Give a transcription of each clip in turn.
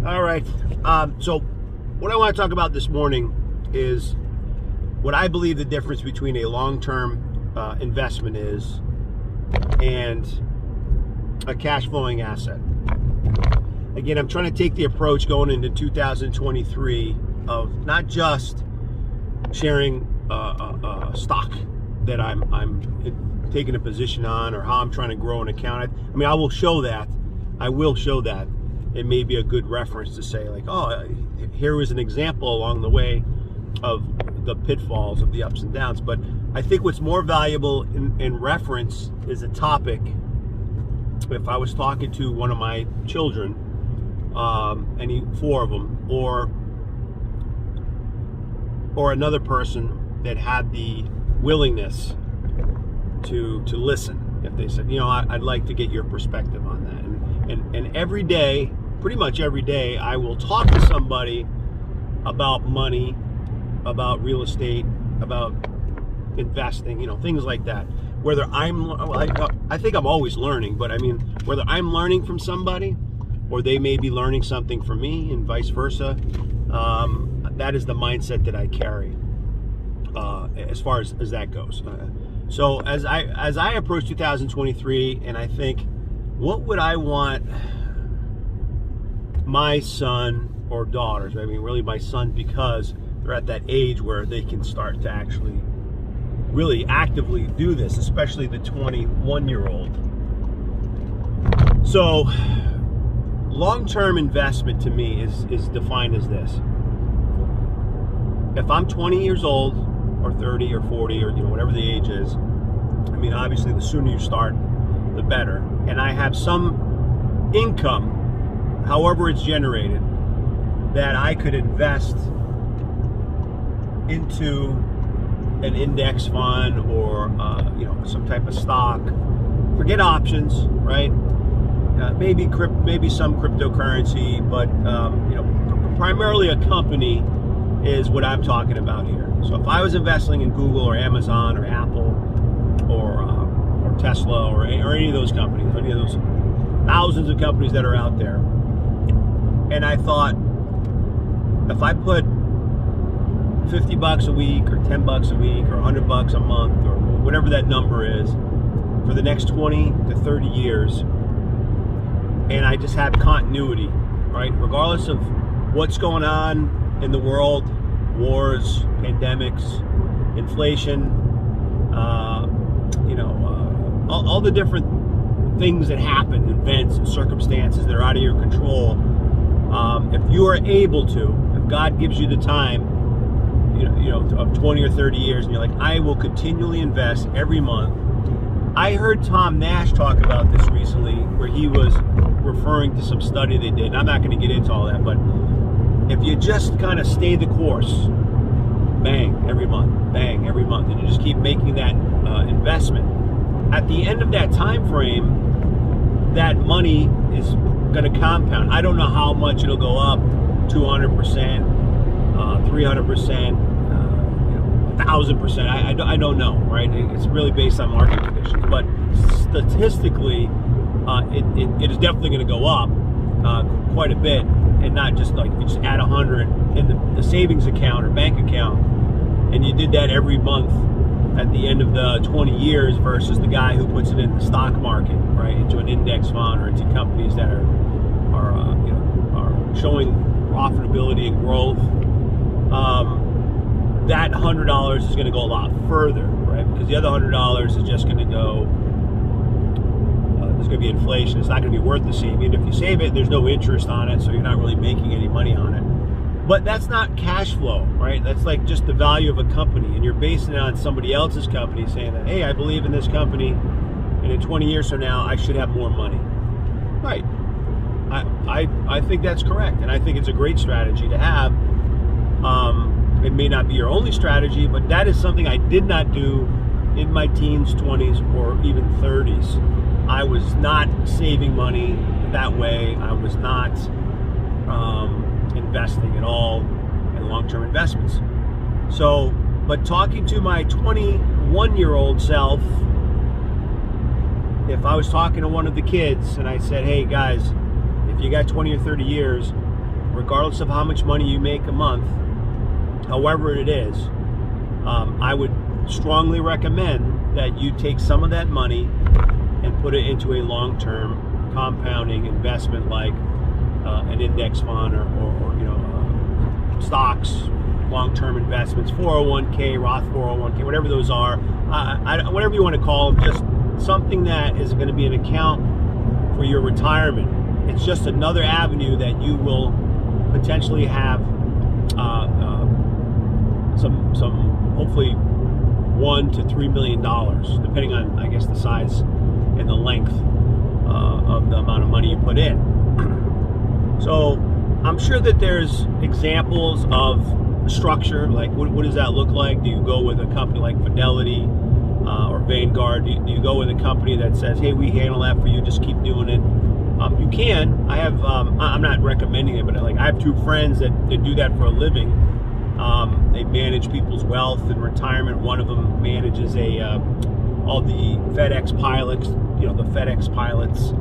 All right. So what I want to talk about this morning is what I believe the difference between a long-term investment is and a cash flowing asset. Again, I'm trying to take the approach going into 2023 of not just sharing stock that I'm taking a position on or how I'm trying to grow an account. I mean, I will show that. It may be a good reference to say, like, oh, here was an example along the way of the pitfalls of the ups and downs. But I think what's more valuable in reference is a topic. If I was talking to one of my children, four of them, or another person that had the willingness to listen, if they said, I'd like to get your perspective on that. And every day, pretty much every day, I will talk to somebody about money, about real estate, about investing, things like that. Whether I think I'm always learning, but I mean, whether I'm learning from somebody or they may be learning something from me and vice versa, that is the mindset that I carry as far as that goes. So as I approach 2023 and I think, what would I want my son or daughters, I mean really my son, because they're at that age where they can start to actually really actively do this, especially the 21-year-old. So long-term investment to me is defined as this. If I'm 20 years old or 30 or 40 or whatever the age is, I mean obviously the sooner you start the better, and I have some income, however it's generated, that I could invest into an index fund or some type of stock. Forget options, right? Maybe some cryptocurrency, but primarily a company is what I'm talking about here. So if I was investing in Google or Amazon or Apple or Tesla or any of those companies, any of those thousands of companies that are out there, and I thought, if I put $50 a week or $10 a week or $100 a month or whatever that number is for the next 20 to 30 years, and I just have continuity, right? Regardless of what's going on in the world, wars, pandemics, inflation, all the different things that happen, events and circumstances that are out of your control. If you are able to, if God gives you the time, of 20 or 30 years, and you're like, I will continually invest every month. I heard Tom Nash talk about this recently, where he was referring to some study they did. I'm not going to get into all that, but if you just kind of stay the course, bang every month, and you just keep making that investment, at the end of that time frame, that money is going to compound. I don't know how much it'll go up, 200%, 300%, 1,000%. I don't know, right? It's really based on market conditions, but statistically, it is definitely going to go up quite a bit, and not just like if you just add 100 in the savings account or bank account, and you did that every month at the end of the 20 years versus the guy who puts it in the stock market, right, into an index fund or into companies that are showing profitability and growth. That $100 is going to go a lot further, right? Because the other $100 is just going to go. There's going to be inflation. It's not going to be worth the same. Even if you save it, there's no interest on it, so you're not really making any money on it. But that's not cash flow, right? That's like just the value of a company, and you're basing it on somebody else's company, saying that, hey, I believe in this company, and in 20 years from now, I should have more money. Right. I think that's correct, and I think it's a great strategy to have. It may not be your only strategy, but that is something I did not do in my teens, 20s, or even 30s. I was not saving money that way. I was not investing at all in long-term investments. So, but talking to my 21-year-old self, if I was talking to one of the kids and I said, hey guys, if you got 20 or 30 years, regardless of how much money you make a month, however it is, I would strongly recommend that you take some of that money and put it into a long-term compounding investment like an index fund or stocks, long-term investments, 401k, Roth 401k, whatever those are, whatever you want to call them, just something that is going to be an account for your retirement. It's just another avenue that you will potentially have some hopefully $1 to $3 million, depending on, I guess, the size and the length of the amount of money you put in. So I'm sure that there's examples of structure, like what does that look like? Do you go with a company like Fidelity or Vanguard? Do you go with a company that says, hey, we handle that for you, just keep doing it? You can. I have, I'm not recommending it, but I have two friends that do that for a living. They manage people's wealth and retirement. One of them manages all the FedEx pilots, the FedEx pilots,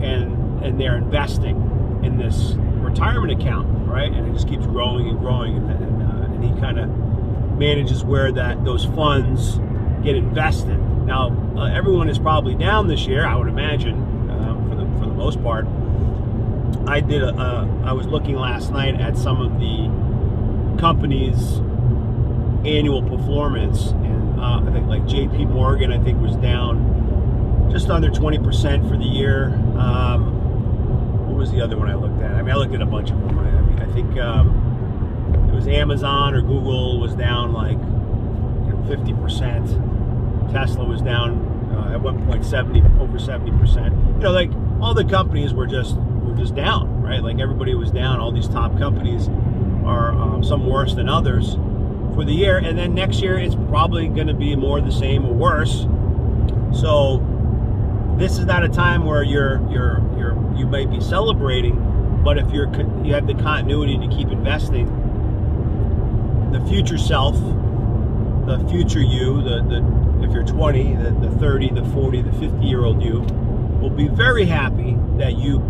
and they're investing in this retirement account, right? And it just keeps growing and growing, and he kind of manages where those funds get invested. Now, everyone is probably down this year, I would imagine, for the most part. I was looking last night at some of the companies' annual performance, and I think like JP Morgan, I think, was down just under 20% for the year. What was the other one I looked at? I mean, I looked at a bunch of them. I think it was Amazon or Google was down like 50%. Tesla was down at one point over 70%. Like all the companies were just down, right? Like everybody was down. All these top companies are some worse than others for the year, and then next year it's probably going to be more the same or worse. So this is not a time where you might be celebrating, but if you have the continuity to keep investing, the future self, the future you, if you're 20, the 30, the 40, the 50-year-old you will be very happy that you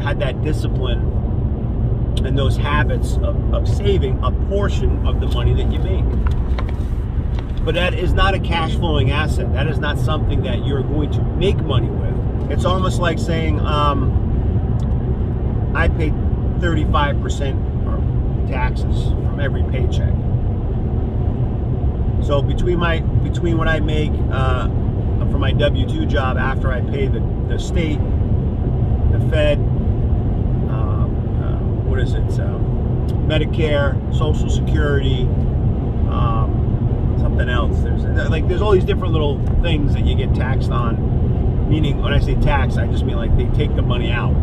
had that discipline and those habits of saving a portion of the money that you make. But that is not a cash flowing asset. That is not something that you're going to make money with. It's almost like saying, I pay 35% taxes from every paycheck. So between what I make for my W-2 job after I pay the state, the Fed, what is it? Medicare, Social Security, something else. There's all these different little things that you get taxed on. Meaning, when I say tax, I just mean like they take the money out.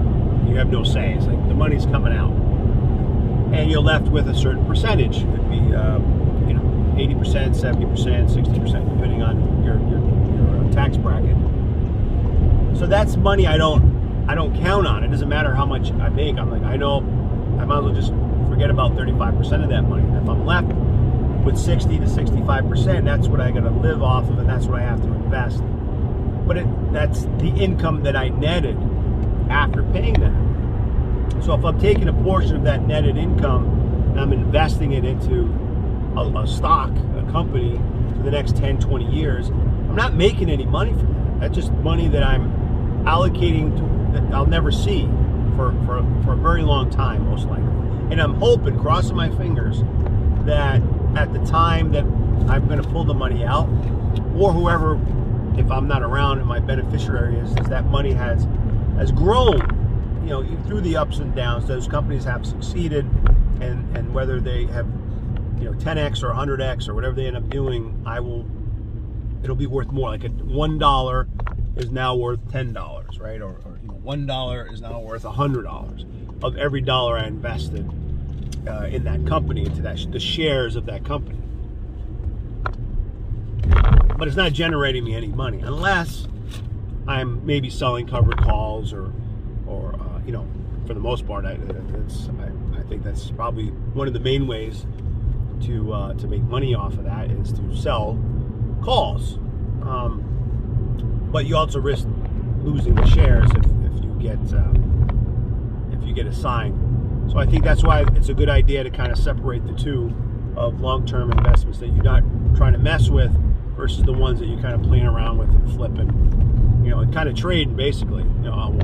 You have no say. It's like the money's coming out, and you're left with a certain percentage. It could be 80%, 70%, 60%, depending on your tax bracket. So that's money I don't count on. It doesn't matter how much I make. I'm like, I know I might as well just forget about 35% of that money. And if I'm left with 60 to 65%, that's what I got to live off of, and that's what I have to invest. But that's the income that I netted after paying that. So if I'm taking a portion of that netted income and I'm investing it into a stock, a company for the next 10, 20 years, I'm not making any money from that. That's just money that I'm allocating that I'll never see for a very long time, most likely. And I'm hoping, crossing my fingers, that at the time that I'm going to pull the money out, or whoever, if I'm not around and my beneficiary is that money has grown, through the ups and downs. Those companies have succeeded, and whether they have 10x or 100x or whatever they end up doing, it'll be worth more. Like $1 is now worth $10, right? Or $1 is now worth $100 of every dollar I invested in that company, into the shares of that company. But it's not generating me any money unless I'm maybe selling covered calls or for the most part, I think that's probably one of the main ways to make money off of that, is to sell calls. But you also risk losing the shares if you get assigned So I think that's why it's a good idea to kind of separate the two of long-term investments that you're not trying to mess with versus the ones that you're kind of playing around with and flipping, and kind of trading basically,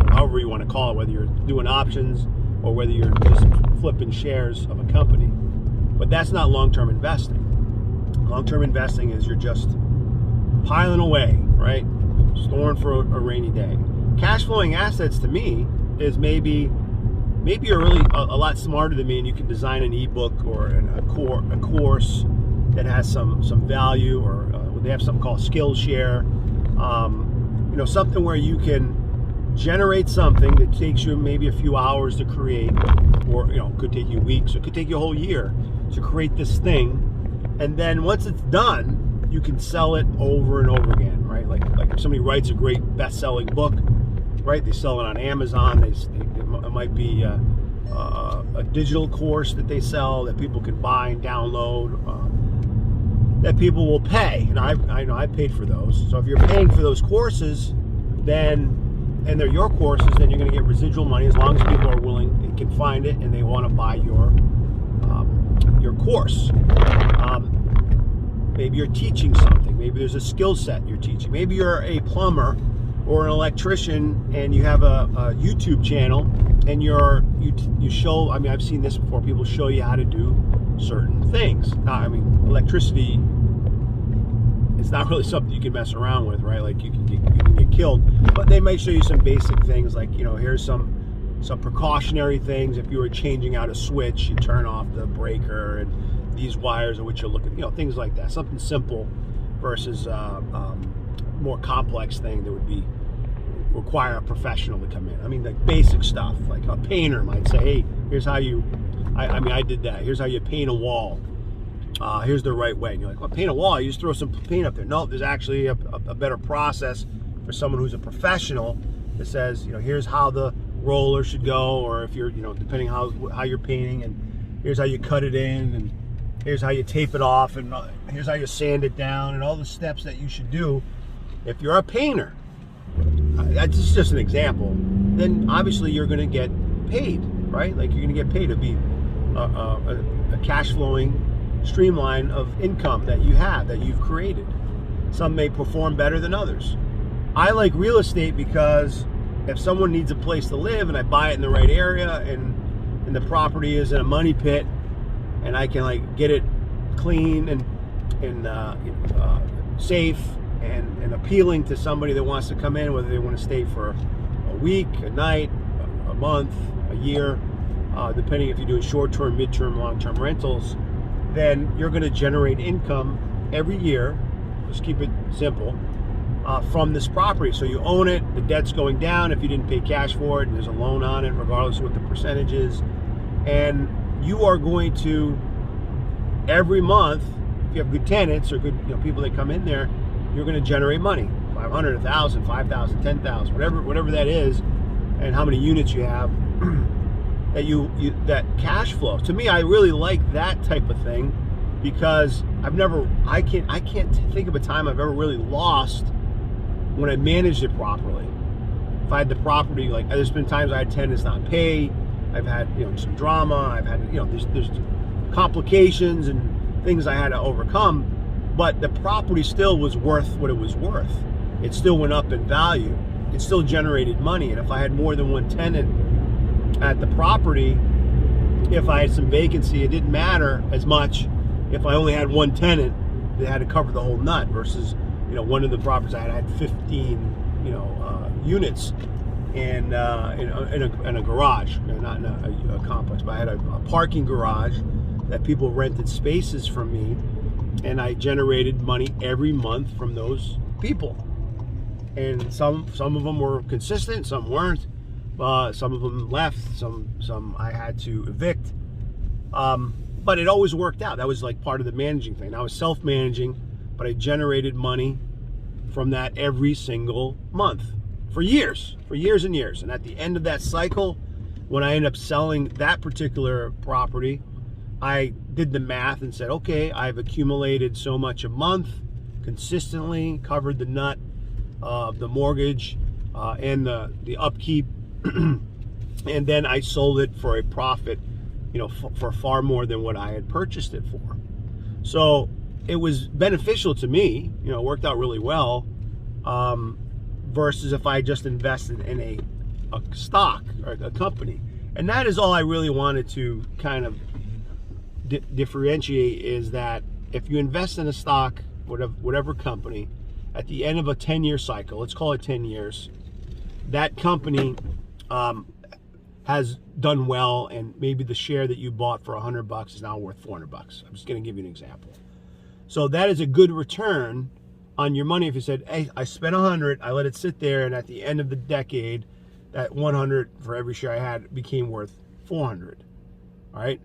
however you want to call it, whether you're doing options or whether you're just flipping shares of a company. But that's not long-term investing. Long-term investing is you're just piling away, right? Storing for a rainy day. Cash flowing assets to me is maybe you're really a lot smarter than me and you can design an ebook or a course that has some value, or they have something called Skillshare, something where you can generate something that takes you maybe a few hours to create, or could take you weeks, or could take you a whole year to create this thing, and then once it's done, you can sell it over and over again, right? Like if somebody writes a great best-selling book, right? They sell it on Amazon. It might be a digital course that they sell that people can buy and download, that people will pay. And I know I paid for those. So if you're paying for those courses, and they're your courses, then you're going to get residual money as long as people are willing, they can find it, and they want to buy your course. Maybe you're teaching something. Maybe there's a skill set you're teaching. Maybe you're a plumber or an electrician and you have a YouTube channel, and you show, I've seen this before, people show you how to do certain things. Electricity, it's not really something you can mess around with, right? Like you can get killed, but they might show you some basic things, like, here's some precautionary things. If you were changing out a switch, you turn off the breaker, and these wires are what you're looking, things like that. Something simple versus more complex thing that would require a professional to come in. Like basic stuff, like a painter might say, hey, here's how you, I did that. Here's how you paint a wall. Here's the right way. And you're like, well, paint a wall, you just throw some paint up there. No, there's actually a better process for someone who's a professional that says, here's how the roller should go, or if you're, depending how you're painting, and here's how you cut it in, and here's how you tape it off, and here's how you sand it down, and all the steps that you should do. If you're a painter, that's just an example, then obviously you're going to get paid, right? Like you're going to get paid to be a cash flowing streamline of income that you have, that you've created. Some may perform better than others. I like real estate because if someone needs a place to live and I buy it in the right area, and the property is in a money pit, and I can like get it clean and safe and appealing to somebody that wants to come in, whether they want to stay for a week, a night, a month, a year, depending if you're doing short-term, mid-term, long-term rentals, then you're going to generate income every year. Just keep it simple. From this property. So you own it, the debt's going down if you didn't pay cash for it, and there's a loan on it, regardless of what the percentage is. And you are going to, every month, if you have good tenants or good people that come in there, you're going to generate money. 500, 1,000, 5,000, 10,000, whatever that is, and how many units you have, that cash flow. To me, I really like that type of thing, because I can't think of a time I've ever really lost when I managed it properly. If I had the property, like there's been times I had tenants not pay, I've had some drama, I've had there's complications and things I had to overcome, but the property still was worth what it was worth. It still went up in value. It still generated money, and if I had more than one tenant at the property, if I had some vacancy, it didn't matter as much if I only had one tenant that had to cover the whole nut versus one of the properties I had 15 units in a garage, not in a complex, but I had a parking garage that people rented spaces from me, and I generated money every month from those people. And some of them were consistent, some weren't. Some of them left, some I had to evict. But it always worked out. That was like part of the managing thing. I was self-managing, but I generated money from that every single month for years and years. And at the end of that cycle, when I ended up selling that particular property, I did the math and said, okay, I've accumulated so much a month, consistently covered the nut of the mortgage and the upkeep, and then I sold it for a profit for far more than what I had purchased it for. So it was beneficial to me. It worked out really well, versus if I just invested in a stock or a company. And that is all I really wanted to kind of differentiate, is that if you invest in a stock, whatever company, at the end of a 10-year cycle, let's call it 10 years, that company has done well, and maybe the share that you bought for $100 is now worth $400. I'm just going to give you an example. So that is a good return on your money. If you said, hey, I spent 100, I let it sit there, and at the end of the decade, that 100 for every share I had became worth 400. All right.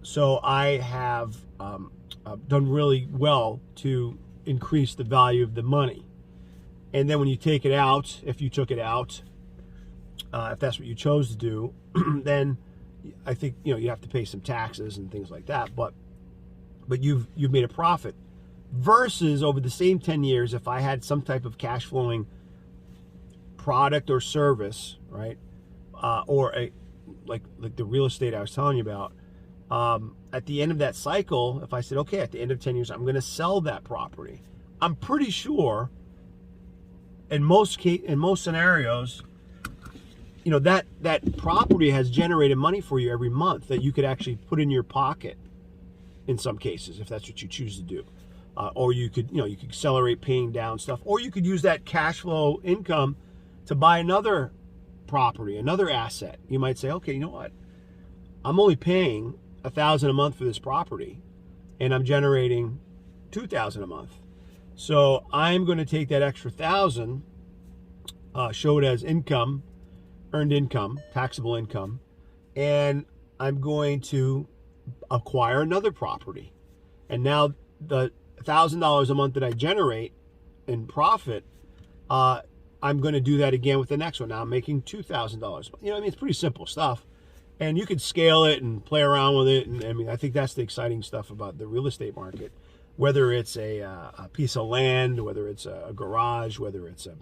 So I have done really well to increase the value of the money. And then when you take it out, if you took it out, if that's what you chose to do, then I think you have to pay some taxes and things like that. But you've made a profit. Versus over the same 10 years, if I had some type of cash flowing product or service, right, or like the real estate I was telling you about, at the end of that cycle, if I said, okay, at the end of 10 years, I'm going to sell that property, I'm pretty sure in most scenarios, that property has generated money for you every month that you could actually put in your pocket in some cases, if that's what you choose to do. Or you could accelerate paying down stuff, or you could use that cash flow income to buy another property, another asset. You might say, okay, you know what? I'm only paying $1,000 a month for this property, and I'm generating $2,000 a month. So I'm going to take that extra $1,000, show it as income, earned income, taxable income, and I'm going to acquire another property. And now the $1,000 a month that I generate in profit, I'm going to do that again with the next one. Now I'm making $2,000. It's pretty simple stuff, and you could scale it and play around with it. And I think that's the exciting stuff about the real estate market. Whether it's a piece of land, whether it's a garage, whether it's a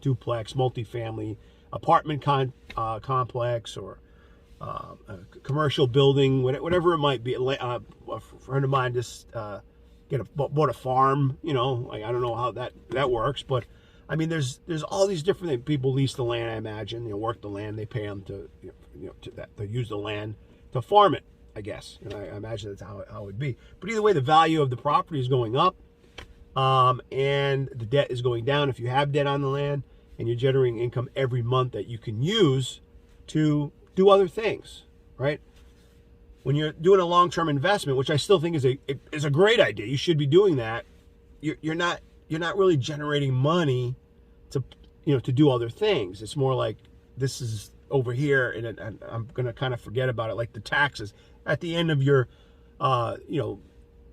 duplex, multifamily apartment complex, or a commercial building, whatever it might be. A friend of mine just bought a farm. I don't know how that works, but there's all these different things. People lease the land, I imagine. Work the land. They pay them to to use the land to farm it, I guess. I imagine that's how it would be. But either way, the value of the property is going up, and the debt is going down if you have debt on the land, and you're generating income every month that you can use to do other things, right? When you're doing a long-term investment, which I still think is a great idea, you should be doing that. You're not really generating money to do other things. It's more like, this is over here, and I'm gonna kind of forget about it, like the taxes at the end of your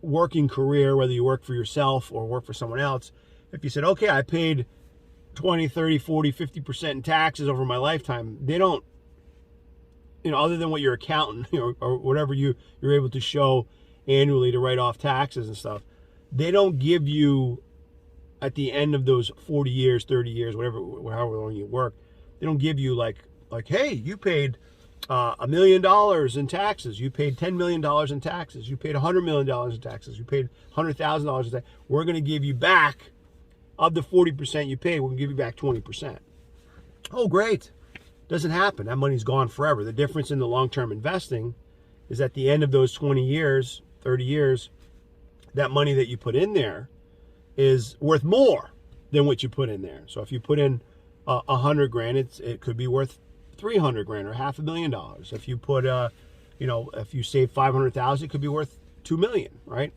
working career, whether you work for yourself or work for someone else. If you said, okay, I paid 20, 30, 40, 50% in taxes over my lifetime, they don't, other than what your accountant or whatever you're able to show annually to write off taxes and stuff, they don't give you at the end of those 40 years, 30 years, however long you work, they don't give you like, hey, you paid $1 million in taxes, you paid $10 million in taxes, you paid $100 million in taxes, you paid $100,000 in taxes. We're going to give you back, of the 40% you paid, we're going to give you back 20%. Oh, great. Doesn't happen. That money's gone forever. The difference in the long-term investing is at the end of those 20 years, 30 years, that money that you put in there is worth more than what you put in there. So if you put in $100,000, it could be worth $300,000 or $500,000. If you put, if you save $500,000, it could be worth $2 million, right?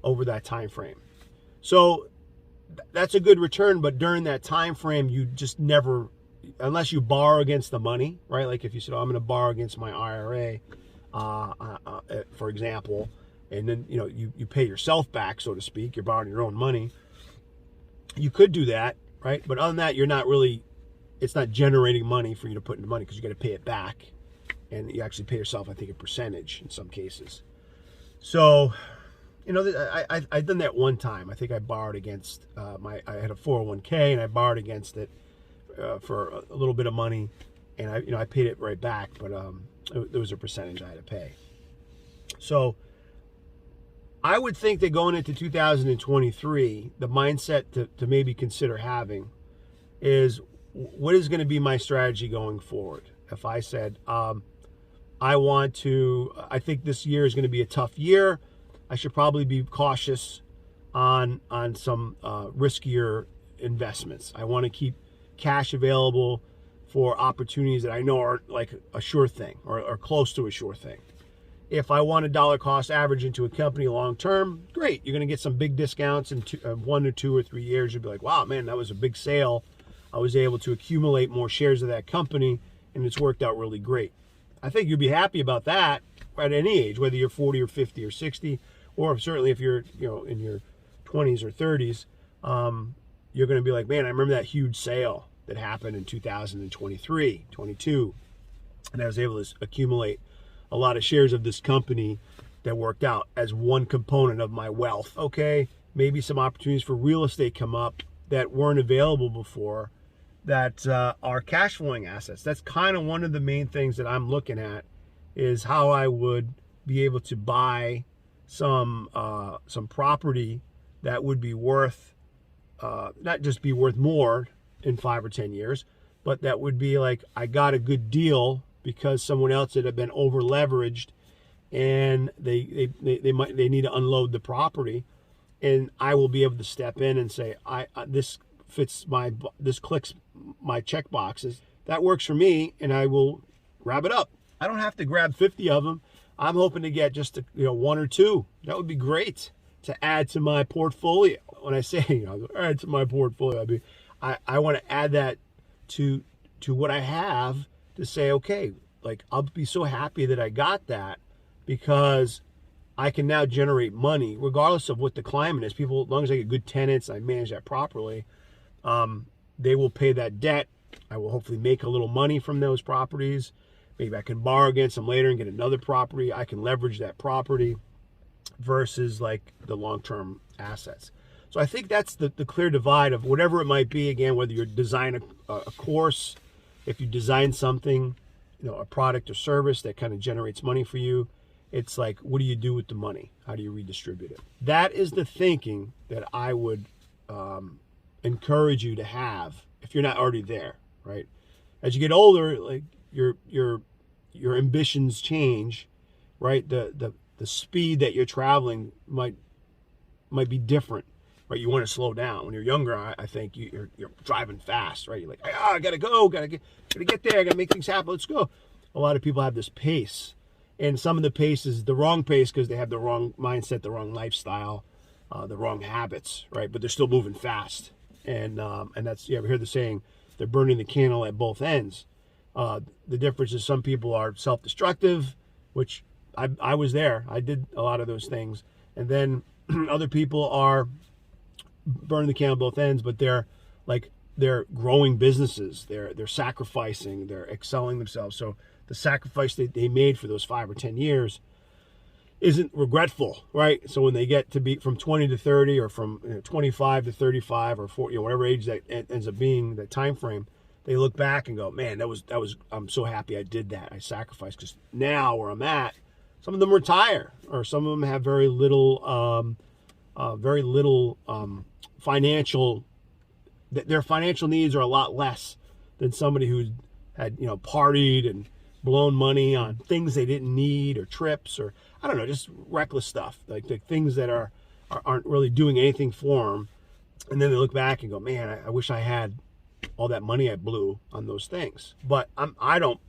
Over that time frame. So that's a good return, but during that time frame, you just never, unless you borrow against the money, right? Like if you said, I'm going to borrow against my IRA, for example, and then you pay yourself back, so to speak. You're borrowing your own money. You could do that, right? But other than that, you're not really. It's not generating money for you to put into money, because you got to pay it back, and you actually pay yourself, I think, a percentage in some cases. So, I've done that one time. I think I borrowed against I had a 401k, and I borrowed against it for a little bit of money, and I paid it right back. But there was a percentage I had to pay. So I would think that going into 2023, the mindset to maybe consider having is, what is going to be my strategy going forward? If I said, I think this year is going to be a tough year, I should probably be cautious on some riskier investments. I want to keep cash available for opportunities that I know are like a sure thing or close to a sure thing. If I want a dollar cost average into a company long term, great. You're going to get some big discounts in 1 or 2 or 3 years. You'll be like, wow, man, that was a big sale. I was able to accumulate more shares of that company, and it's worked out really great. I think you'll be happy about that at any age, whether you're 40 or 50 or 60, or certainly if you're in your 20s or 30s, you're going to be like, man, I remember that huge sale that happened in 2023, 22, and I was able to accumulate a lot of shares of this company that worked out as one component of my wealth. Okay, maybe some opportunities for real estate come up that weren't available before, that are cash flowing assets. That's kind of one of the main things that I'm looking at, is how I would be able to buy some property that would be worth, not just be worth more in 5 or 10 years, but that would be like, I got a good deal because someone else that had been over leveraged, and they need to unload the property, and I will be able to step in and say, this clicks my check boxes. That works for me, and I will grab it up. I don't have to grab 50 of them. I'm hoping to get just 1 or 2. That would be great to add to my portfolio. When I say add to my portfolio, I want to add that to what I have, to say, okay, like, I'll be so happy that I got that, because I can now generate money regardless of what the climate is. People, as long as I get good tenants, I manage that properly, they will pay that debt. I will hopefully make a little money from those properties. Maybe I can borrow against them later and get another property. I can leverage that property versus like the long-term assets. So I think that's the clear divide of whatever it might be. Again, whether you're designing a course, if you design something, a product or service that kind of generates money for you, it's like, what do you do with the money? How do you redistribute it? That is the thinking that I would encourage you to have if you're not already there, right? As you get older, like your ambitions change, right? The speed that you're traveling might be different, right? You want to slow down. When you're younger, I think you're driving fast, right? You're like, I gotta go, gotta get there, I gotta make things happen, let's go. A lot of people have this pace, and some of the pace is the wrong pace because they have the wrong mindset, the wrong lifestyle, the wrong habits, right? But they're still moving fast, and that's, you ever hear the saying, they're burning the candle at both ends. The difference is some people are self-destructive, which I was there. I did a lot of those things, and then other people are burning the candle at both ends, but they're growing businesses, they're sacrificing, they're excelling themselves. So the sacrifice that they made for those 5 or 10 years isn't regretful, right? So when they get to be from 20 to 30, or from 25 to 35 or 40, whatever age that ends up being, that time frame, they look back and go, man, that was I'm so happy I did that. I sacrificed, because now where I'm at, some of them retire, or some of them have very little financial. Their financial needs are a lot less than somebody who had partied and blown money on things they didn't need, or trips, or I don't know, just reckless stuff, like the things that aren't really doing anything for them. And then they look back and go, man, I wish I had all that money I blew on those things. But I don't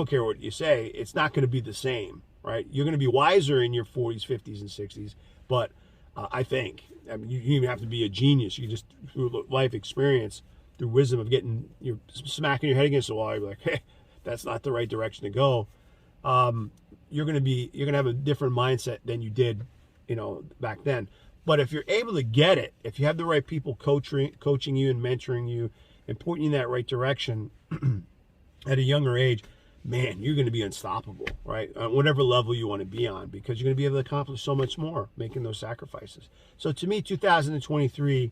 care what you say. It's not going to be the same, right? You're going to be wiser in your 40s, 50s, and 60s. But I think, you even have to be a genius. You just, through life experience, through wisdom of you're smacking your head against the wall, you're like, hey, that's not the right direction to go. You're going to have a different mindset than you did, back then. But if you're able to get it, if you have the right people coaching you and mentoring you and pointing you in that right direction at a younger age, man, you're going to be unstoppable, right? On whatever level you want to be on, because you're going to be able to accomplish so much more making those sacrifices. So to me, 2023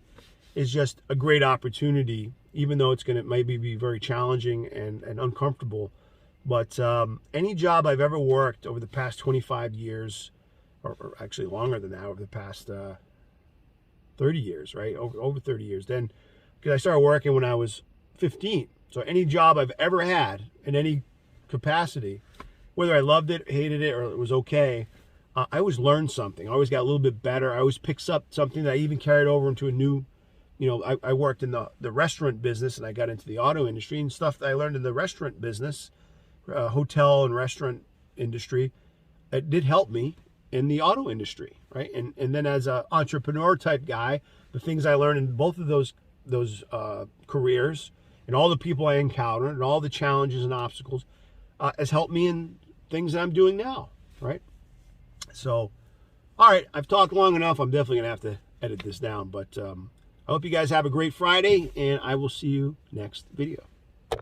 is just a great opportunity, even though it's going to maybe be very challenging and uncomfortable. But any job I've ever worked over the past 25 years, or actually longer than that, over the past 30 years, right? Over 30 years. Then, because I started working when I was 15. So any job I've ever had in any capacity, whether I loved it, hated it, or it was okay, I always learned something. I always got a little bit better. I always picked up something that I even carried over into a new, I worked in the restaurant business, and I got into the auto industry, and stuff that I learned in the restaurant business, hotel and restaurant industry, it did help me in the auto industry, right? And then as an entrepreneur type guy, the things I learned in both of those careers, and all the people I encountered, and all the challenges and obstacles, has helped me in things that I'm doing now, right? So, all right, I've talked long enough. I'm definitely gonna have to edit this down, but I hope you guys have a great Friday, and I will see you next video.